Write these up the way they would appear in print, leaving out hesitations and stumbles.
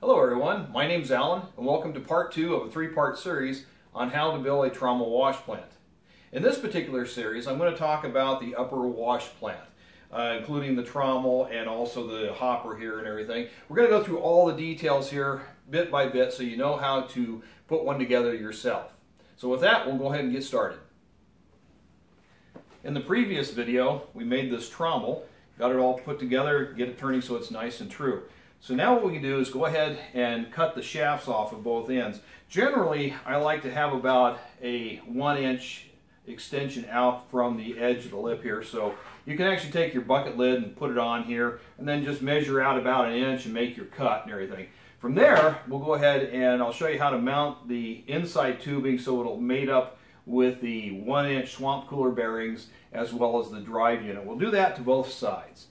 Hello everyone, my name's Allan and welcome to part 2 of a 3-part series on how to build a trommel wash plant. In this particular series I'm going to talk about the upper wash plant, including the trommel and also the hopper here and everything. We're going to go through all the details here bit by bit so you know how to put one together yourself. So with that, we'll go ahead and get started. In the previous video we made this trommel, got it all put together, get it turning so it's nice and true. So now what we can do is go ahead and cut the shafts off of both ends. Generally, I like to have about a 1-inch extension out from the edge of the lip here. So you can actually take your bucket lid and put it on here and then just measure out about 1 inch and make your cut and everything. From there, we'll go ahead and I'll show you how to mount the inside tubing so it'll mate up with the 1-inch swamp cooler bearings as well as the drive unit. We'll do that to both sides.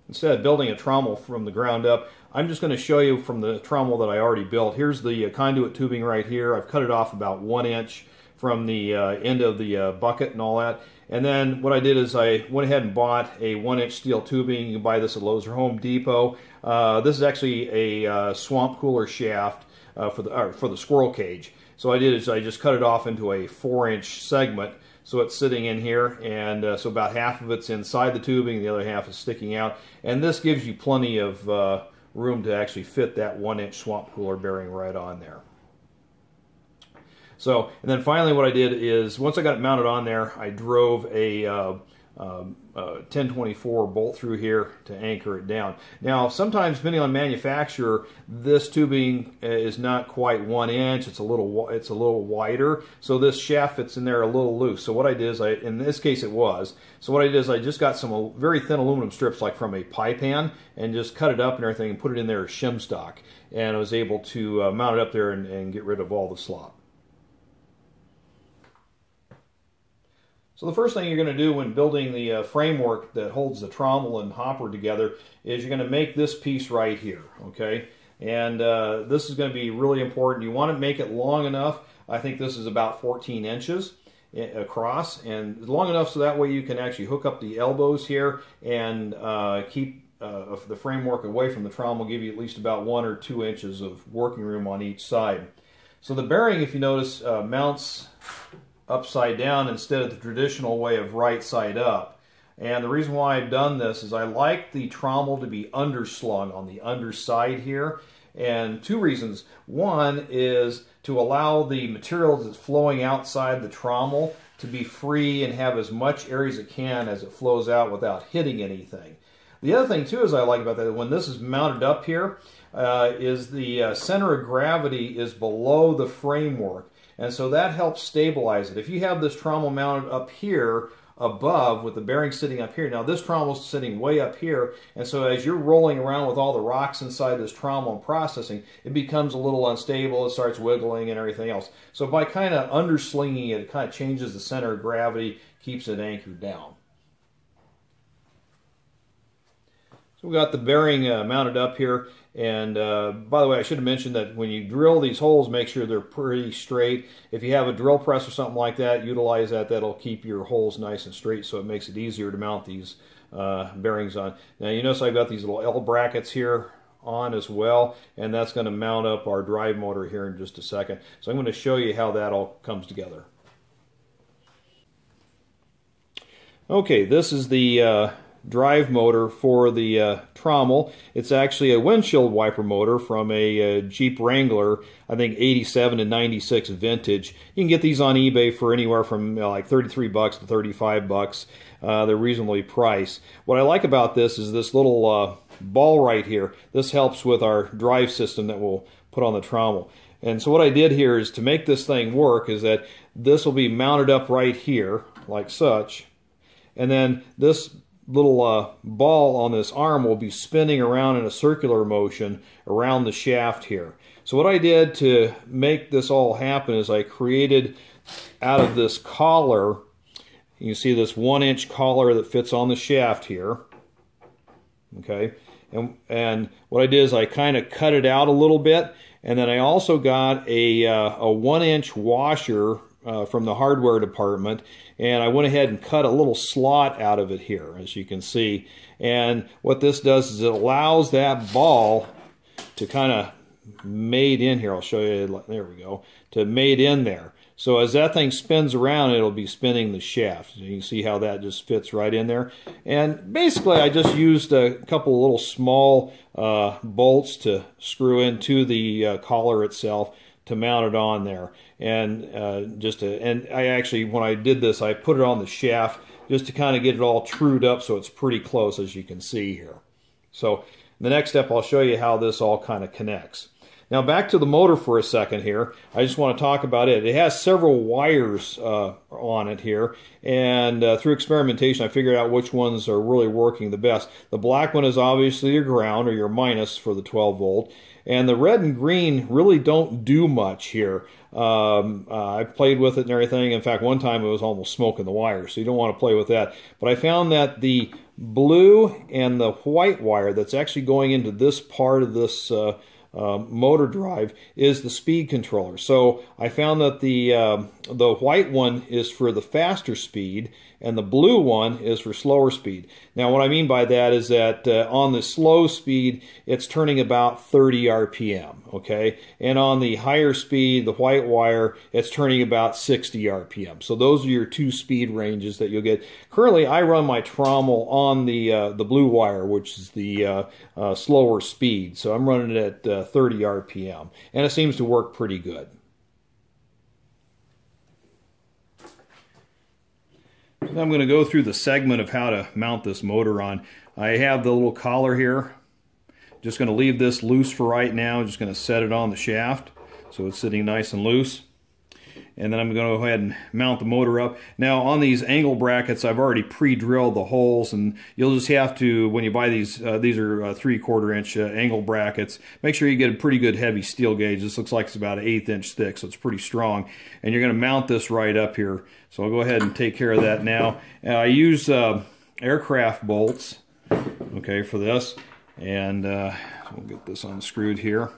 Instead of building a trommel from the ground up, I'm just going to show you from the trommel that I already built. Here's the conduit tubing right here. I've cut it off about 1 inch from the end of the bucket and all that. And then what I did is I went ahead and bought a 1-inch steel tubing. You can buy this at Lowe's or Home Depot. This is actually a swamp cooler shaft for the squirrel cage. So what I did is I just cut it off into a 4-inch segment. So it's sitting in here, and so about half of it's inside the tubing, and the other half is sticking out. And this gives you plenty of room to actually fit that 1-inch swamp cooler bearing right on there. So, and then finally what I did is, once I got it mounted on there, I drove a 1024 bolt through here to anchor it down. Now, sometimes, depending on manufacturer, this tubing is not quite 1 inch. It's a little wider, so this shaft fits in there a little loose. So what I did is, in this case, it was. So what I did is I just got some very thin aluminum strips, like from a pie pan, and just cut it up and everything, and put it in there as shim stock, and I was able to mount it up there and get rid of all the slop. So the first thing you're going to do when building the framework that holds the trommel and hopper together is you're going to make this piece right here, okay? And this is going to be really important. You want to make it long enough. I think this is about 14 inches across, and long enough so that way you can actually hook up the elbows here and keep the framework away from the trommel, give you at least about 1 or 2 inches of working room on each side. So the bearing, if you notice, mounts upside down instead of the traditional way of right side up. And the reason why I've done this is I like the trommel to be underslung on the underside here, and 2 reasons. One is to allow the material that's flowing outside the trommel to be free and have as much area as it can as it flows out without hitting anything. The other thing too is I like about that, when this is mounted up here, is the center of gravity is below the framework. And so that helps stabilize it. If you have this trommel mounted up here above with the bearing sitting up here, now this trommel is sitting way up here, and so as you're rolling around with all the rocks inside this trommel and processing, it becomes a little unstable, it starts wiggling and everything else. So by kind of underslinging it, it kind of changes the center of gravity, keeps it anchored down. So we got the bearing mounted up here, and by the way, I should have mentioned that when you drill these holes, make sure they're pretty straight. If you have a drill press or something like that, utilize that. That'll keep your holes nice and straight, so it makes it easier to mount these bearings on. Now you notice I've got these little L brackets here on as well, and that's going to mount up our drive motor here in just a second. So I'm going to show you how that all comes together. Okay, this is the drive motor for the trommel. It's actually a windshield wiper motor from a Jeep Wrangler, I think 87 and 96 vintage. You can get these on eBay for anywhere from like 33 bucks to 35 bucks. They're reasonably priced. What I like about this is this little ball right here. This helps with our drive system that we'll put on the trommel. And so what I did here is, to make this thing work, is that this will be mounted up right here like such, and then this little ball on this arm will be spinning around in a circular motion around the shaft here. So what I did to make this all happen is I created, out of this collar, you can see this 1-inch collar that fits on the shaft here. Okay, and what I did is I kind of cut it out a little bit, and then I also got a 1-inch washer from the hardware department, and I went ahead and cut a little slot out of it here, as you can see. And what this does is it allows that ball to kind of mate in here. I'll show you. There we go. To mate in there. So as that thing spins around, it'll be spinning the shaft. You can see how that just fits right in there. And basically, I just used a couple of little small bolts to screw into the collar itself to mount it on there. And and I actually, when I did this, I put it on the shaft just to kind of get it all trued up so it's pretty close, as you can see here. So the next step, I'll show you how this all kind of connects. Now back to the motor for a second here. I just want to talk about it. It has several wires on it here, and through experimentation I figured out which ones are really working the best. The black one is obviously your ground, or your minus for the 12 volt, and the red and green really don't do much here. I played with it and everything. In fact, one time it was almost smoking the wire, so you don't want to play with that. But I found that the blue and the white wire that's actually going into this part of this motor drive is the speed controller. So I found that the white one is for the faster speed, and the blue one is for slower speed. Now what I mean by that is that on the slow speed it's turning about 30 RPM, okay? And on the higher speed, the white wire, it's turning about 60 RPM. So those are your two speed ranges that you'll get. Currently I run my Trommel on the blue wire, which is the slower speed. So I'm running it at 30 RPM, and it seems to work pretty good. So I'm going to go through the segment of how to mount this motor on. I have the little collar here. Just going to leave this loose for right now. Just going to set it on the shaft so it's sitting nice and loose. And then I'm going to go ahead and mount the motor up. Now on these angle brackets, I've already pre-drilled the holes, and you'll just have to, when you buy these are 3/4 inch angle brackets, make sure you get a pretty good heavy steel gauge. This looks like it's about 1/8 inch thick, so it's pretty strong. And you're going to mount this right up here. So I'll go ahead and take care of that now. I use aircraft bolts, okay, for this. And we'll get this unscrewed here.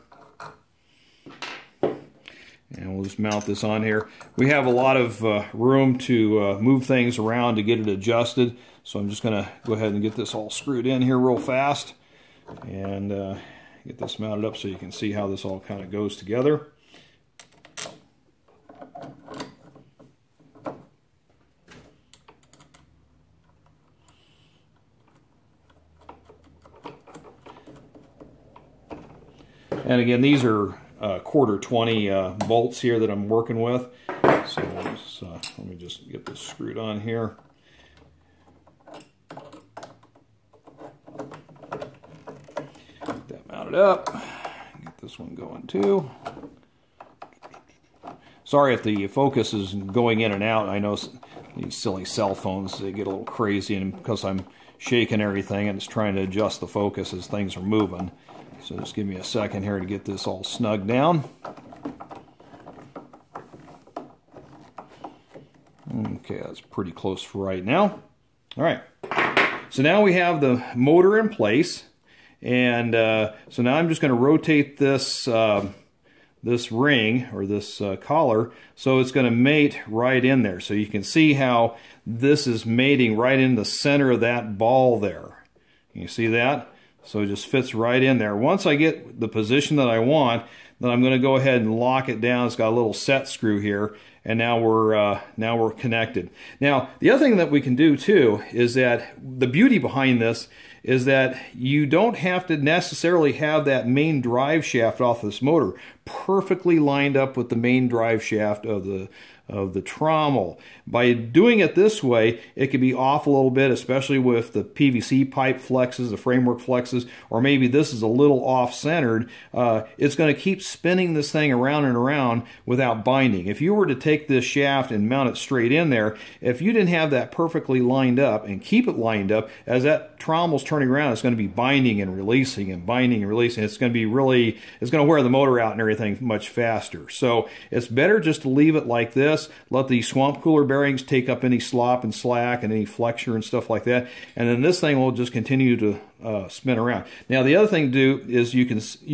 And we'll just mount this on here. We have a lot of room to move things around to get it adjusted. So I'm just going to go ahead and get this all screwed in here real fast. And get this mounted up so you can see how this all kind of goes together. And again, these are quarter 20 bolts here that I'm working with. So let me just get this screwed on here. Get that mounted up. Get this one going too. Sorry if the focus is going in and out. I know these silly cell phones, they get a little crazy, and because I'm shaking everything and it's trying to adjust the focus as things are moving. So just give me a second here to get this all snug down. Okay, that's pretty close for right now. All right, so now we have the motor in place, and so now I'm just going to rotate this this ring, or this collar, so it's going to mate right in there. So you can see how this is mating right in the center of that ball there. You see that? So it just fits right in there. Once I get the position that I want, then I'm going to go ahead and lock it down. It's got a little set screw here, and now we're connected. Now the other thing that we can do too is that the beauty behind this is that you don't have to necessarily have that main drive shaft off this motor perfectly lined up with the main drive shaft of the Trommel. By doing it this way, it can be off a little bit, especially with the PVC pipe flexes, the framework flexes, or maybe this is a little off-centered. It's going to keep spinning this thing around and around without binding. If you were to take this shaft and mount it straight in there, if you didn't have that perfectly lined up and keep it lined up, as that Trommel's turning around, it's going to be binding and releasing and binding and releasing. It's going to be really, it's going to wear the motor out and everything much faster. So it's better just to leave it like this. Let the swamp cooler bearings take up any slop and slack and any flexure and stuff like that, and then this thing will just continue to spin around. Now the other thing to do is you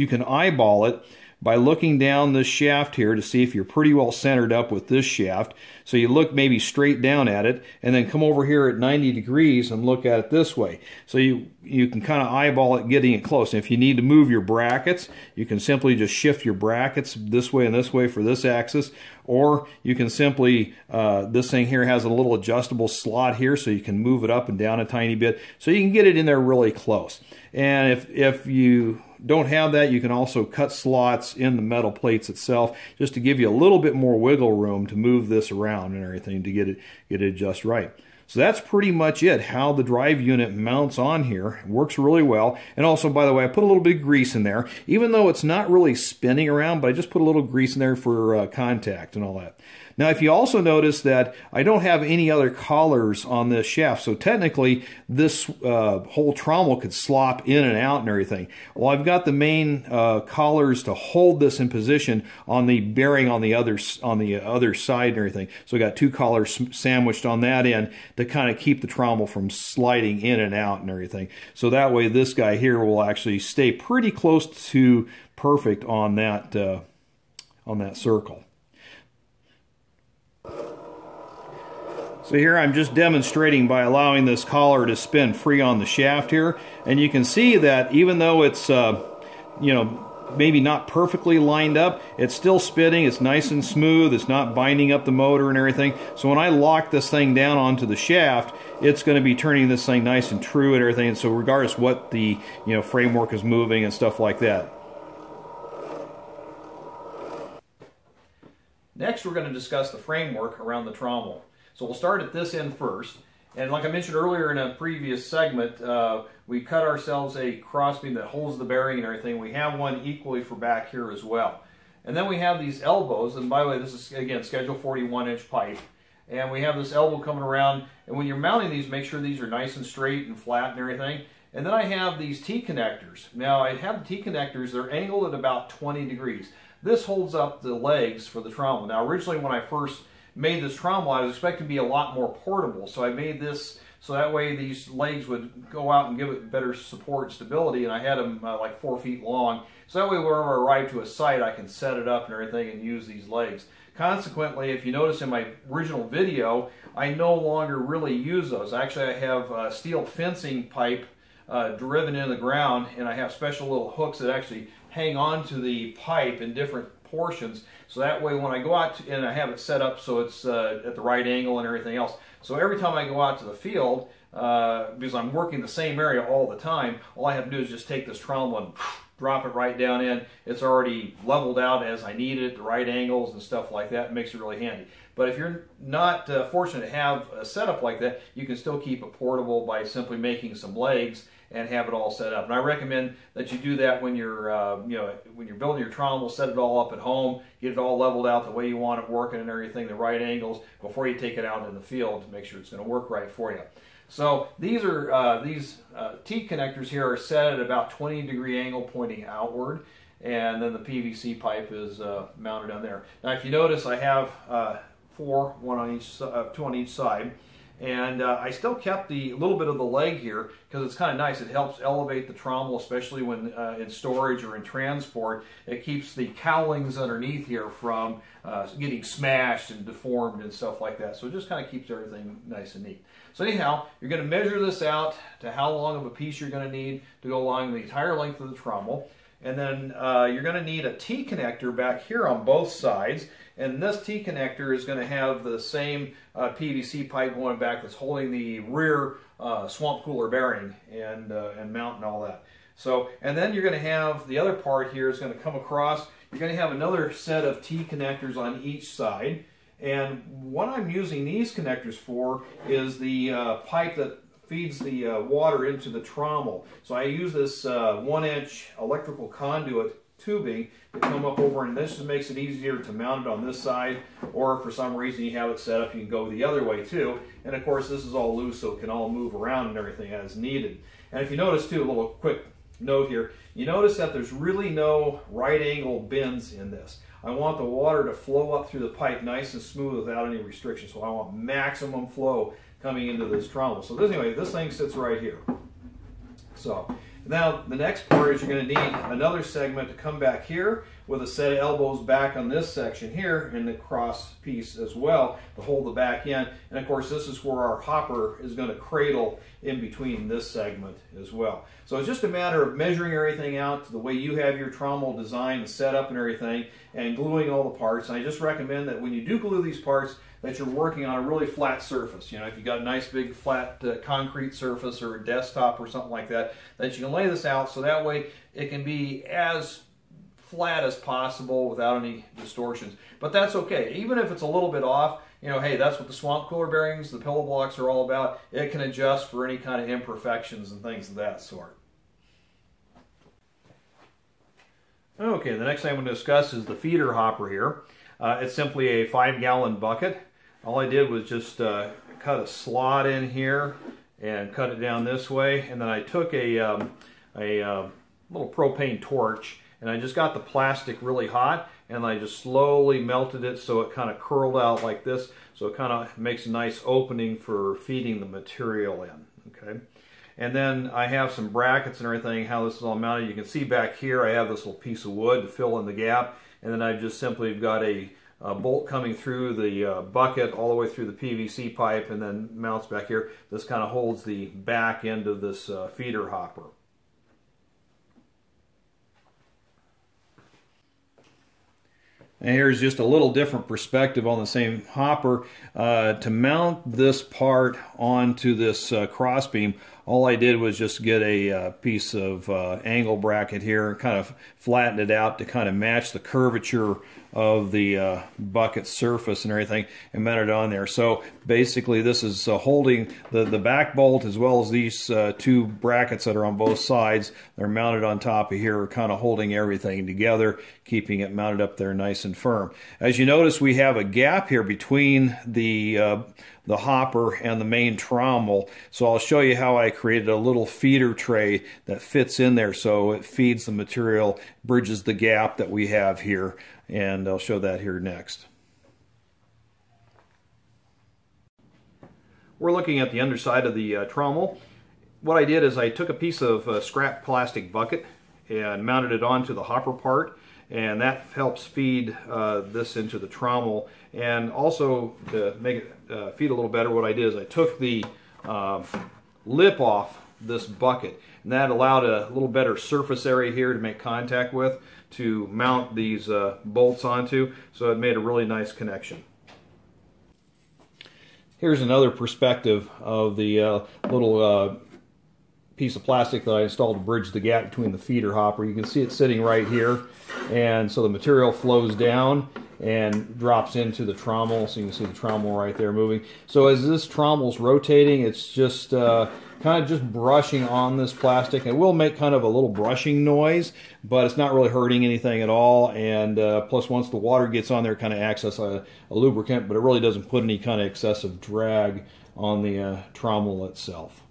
can eyeball it by looking down this shaft here to see if you're pretty well centered up with this shaft. So you look maybe straight down at it, and then come over here at 90 degrees and look at it this way. So you can kind of eyeball it, getting it close. And if you need to move your brackets, you can simply just shift your brackets this way and this way for this axis, or you can simply, this thing here has a little adjustable slot here, so you can move it up and down a tiny bit, so you can get it in there really close. And if you don't have that, you can also cut slots in the metal plates itself, just to give you a little bit more wiggle room to move this around and everything to get it just right. So that's pretty much it, how the drive unit mounts on here. It works really well. And also, by the way, I put a little bit of grease in there, even though it's not really spinning around, but I just put a little grease in there for contact and all that. Now, if you also notice that I don't have any other collars on this shaft, so technically this whole trommel could slop in and out and everything. Well, I've got the main collars to hold this in position on the bearing on the other side and everything. So I got two collars sandwiched on that end to kind of keep the trommel from sliding in and out and everything. So that way this guy here will actually stay pretty close to perfect on that circle. So here I'm just demonstrating by allowing this collar to spin free on the shaft here, and you can see that even though it's you know, maybe not perfectly lined up, it's still spinning, it's nice and smooth, it's not binding up the motor and everything. So when I lock this thing down onto the shaft, it's going to be turning this thing nice and true and everything, and so regardless what the framework is moving and stuff like that. Next, we're going to discuss the framework around the trommel. So we'll start at this end first. And like I mentioned earlier in a previous segment, we cut ourselves a crossbeam that holds the bearing and everything. We have one equally for back here as well. And then we have these elbows, and by the way, this is, again, schedule 41-inch pipe. And we have this elbow coming around, and when you're mounting these, make sure these are nice and straight and flat and everything. And then I have these T-connectors. Now, I have the T-connectors, they're angled at about 20 degrees. This holds up the legs for the trommel. Now, originally when I first made this trommel, I was expecting to be a lot more portable, so I made this so that way these legs would go out and give it better support and stability, and I had them like 4 feet long, so that way wherever I arrive to a site I can set it up and everything and use these legs. Consequently, if you notice in my original video, I no longer really use those. Actually, I have steel fencing pipe driven into the ground, and I have special little hooks that actually hang on to the pipe in different portions, so that way when I go out and I have it set up so it's at the right angle and everything else, so every time I go out to the field, because I'm working the same area all the time, all I have to do is just take this trommel and drop it right down in. It's already leveled out as I need it, the right angles and stuff like that. It makes it really handy. But if you're not fortunate to have a setup like that, you can still keep it portable by simply making some legs and have it all set up. And I recommend that you do that when you're, when you're building your trommel. Set it all up at home, get it all leveled out the way you want it working and everything, the right angles, before you take it out in the field to make sure it's going to work right for you. So these are T-connectors here are set at about 20-degree angle pointing outward, and then the PVC pipe is mounted on there. Now, if you notice, I have four, two on each side. And I still kept the little bit of the leg here because it's kind of nice. It helps elevate the trommel, especially when in storage or in transport. It keeps the cowlings underneath here from getting smashed and deformed and stuff like that. So it just kind of keeps everything nice and neat. So anyhow, you're going to measure this out to how long of a piece you're going to need to go along the entire length of the trommel. And then you're going to need a T-connector back here on both sides. And this T-connector is going to have the same PVC pipe going back that's holding the rear swamp cooler bearing and mount and all that. So, and then you're going to have the other part here is going to come across. You're going to have another set of T-connectors on each side. And what I'm using these connectors for is the pipe that feeds the water into the trommel. So I use this 1-inch electrical conduit tubing to come up over, and this just makes it easier to mount it on this side, or if for some reason you have it set up, you can go the other way too. And of course this is all loose so it can all move around and everything as needed. And if you notice too, a little quick note here, you notice that there's really no right angle bends in this. I want the water to flow up through the pipe nice and smooth without any restrictions, so I want maximum flow coming into this trommel. So anyway, this thing sits right here. So now the next part is you're going to need another segment to come back here, with a set of elbows back on this section here in the cross piece as well to hold the back end. And of course this is where our hopper is going to cradle in between this segment as well. So it's just a matter of measuring everything out to the way you have your trommel designed and set up and everything, and gluing all the parts. And I just recommend that when you do glue these parts, that you're working on a really flat surface. You know, if you've got a nice big flat concrete surface or a desktop or something like that, that you can lay this out so that way it can be as flat as possible without any distortions. But that's okay. Even if it's a little bit off, you know, hey, that's what the swamp cooler bearings, the pillow blocks are all about. It can adjust for any kind of imperfections and things of that sort. Okay, the next thing I'm going to discuss is the feeder hopper here. It's simply a 5-gallon bucket. All I did was just cut a slot in here and cut it down this way, and then I took a little propane torch and I just got the plastic really hot and I just slowly melted it so it kind of curled out like this, so it kind of makes a nice opening for feeding the material in. Okay, and then I have some brackets and everything, how this is all mounted. You can see back here I have this little piece of wood to fill in the gap, and then I've just simply got a bolt coming through the bucket all the way through the PVC pipe and then mounts back here. This kind of holds the back end of this feeder hopper. And here's just a little different perspective on the same hopper. To mount this part onto this crossbeam, all I did was just get a piece of angle bracket here and kind of flatten it out to kind of match the curvature of the bucket surface and everything, and mount it on there. So basically this is holding the back bolt as well as these two brackets that are on both sides. They're mounted on top of here, kind of holding everything together, keeping it mounted up there nice and firm. As you notice, we have a gap here between the hopper and the main trommel, so I'll show you how I created a little feeder tray that fits in there so it feeds the material, bridges the gap that we have here, and I'll show that here next. We're looking at the underside of the trommel. What I did is I took a piece of scrap plastic bucket and mounted it onto the hopper part, and that helps feed this into the trommel. And also to make it feed a little better, what I did is I took the lip off this bucket, and that allowed a little better surface area here to make contact with to mount these bolts onto, so it made a really nice connection. Here's another perspective of the little piece of plastic that I installed to bridge the gap between the feeder hopper. You can see it sitting right here, and so the material flows down and drops into the trommel, so you can see the trommel right there moving. So as this trommel's rotating, it's just kind of just brushing on this plastic. It will make kind of a little brushing noise, but it's not really hurting anything at all. And plus, once the water gets on there, it kind of acts as a lubricant, but it really doesn't put any kind of excessive drag on the trommel itself.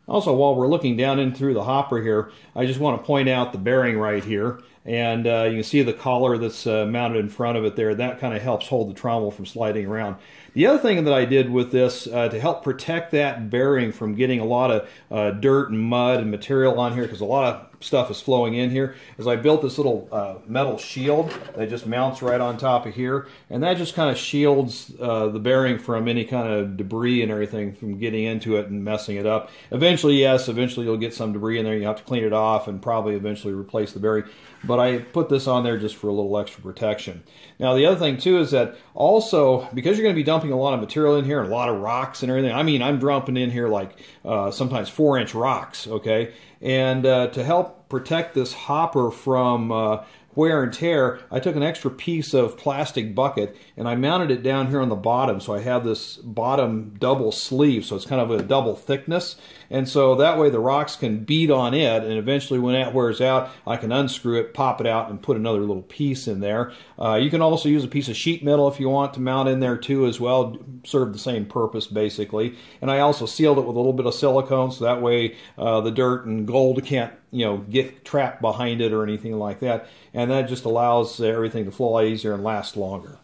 Also, while we're looking down in through the hopper here, I just want to point out the bearing right here. And you can see the collar that's mounted in front of it there. That kind of helps hold the trommel from sliding around. The other thing that I did with this to help protect that bearing from getting a lot of dirt and mud and material on here, because a lot of stuff is flowing in here, is I built this little metal shield that just mounts right on top of here, and that just kind of shields the bearing from any kind of debris and everything from getting into it and messing it up. Eventually, yes, eventually you'll get some debris in there. You have to clean it off and probably eventually replace the bearing. But I put this on there just for a little extra protection. Now the other thing too is that also, because you're going to be dumping a lot of material in here and a lot of rocks and everything, I mean, I'm dumping in here like sometimes 4-inch rocks, okay? And to help protect this hopper from wear and tear, I took an extra piece of plastic bucket and I mounted it down here on the bottom, so I have this bottom double sleeve, so it's kind of a double thickness, and so that way the rocks can beat on it, and eventually when that wears out I can unscrew it, pop it out, and put another little piece in there. You can also use a piece of sheet metal if you want to mount in there too as well, serve the same purpose basically. And I also sealed it with a little bit of silicone, so that way the dirt and gold can't, you know, get trapped behind it or anything like that, and that just allows everything to flow a lot easier and last longer.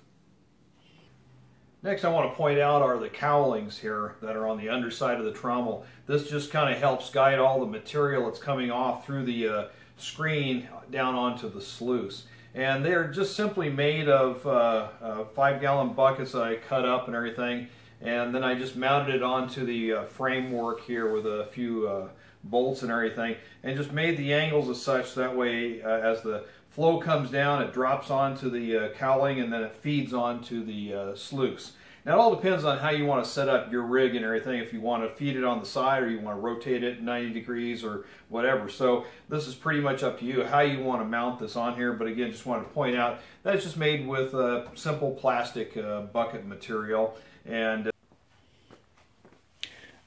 Next I want to point out are the cowlings here that are on the underside of the trommel. This just kind of helps guide all the material that's coming off through the screen down onto the sluice. And they're just simply made of 5-gallon buckets that I cut up and everything. And then I just mounted it onto the framework here with a few bolts and everything, and just made the angles as such that way as the flow comes down, it drops onto the cowling and then it feeds onto the sluice. Now it all depends on how you want to set up your rig and everything, if you want to feed it on the side or you want to rotate it 90 degrees or whatever. So this is pretty much up to you how you want to mount this on here, but again, just wanted to point out that it's just made with simple plastic bucket material. And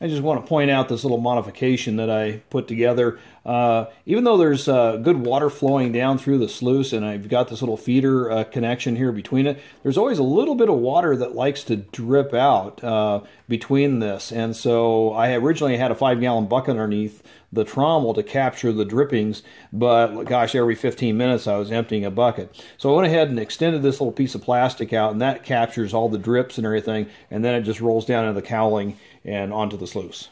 I just want to point out this little modification that I put together. Even though there's good water flowing down through the sluice and I've got this little feeder connection here between it, there's always a little bit of water that likes to drip out between this. And so I originally had a 5-gallon bucket underneath the trommel to capture the drippings, but gosh, every 15 minutes I was emptying a bucket. So I went ahead and extended this little piece of plastic out, and that captures all the drips and everything, and then it just rolls down into the cowling and onto the sluice.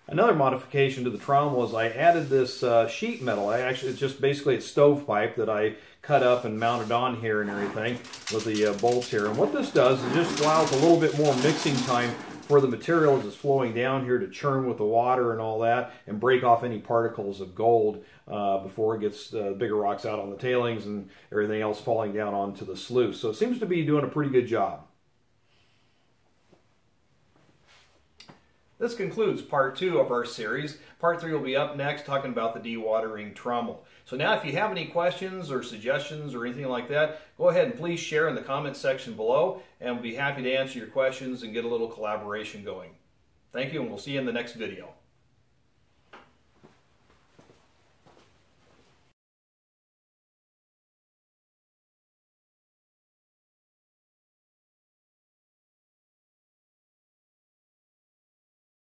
Another modification to the trommel is I added this sheet metal. It's just basically a stovepipe that I cut up and mounted on here and everything with the bolts here. And what this does is just allows a little bit more mixing time for the material as it's flowing down here to churn with the water and all that and break off any particles of gold before it gets bigger rocks out on the tailings and everything else falling down onto the sluice. So it seems to be doing a pretty good job. This concludes part 2 of our series. Part 3 will be up next, talking about the dewatering trommel. So now if you have any questions or suggestions or anything like that, go ahead and please share in the comments section below, and we'll be happy to answer your questions and get a little collaboration going. Thank you, and we'll see you in the next video.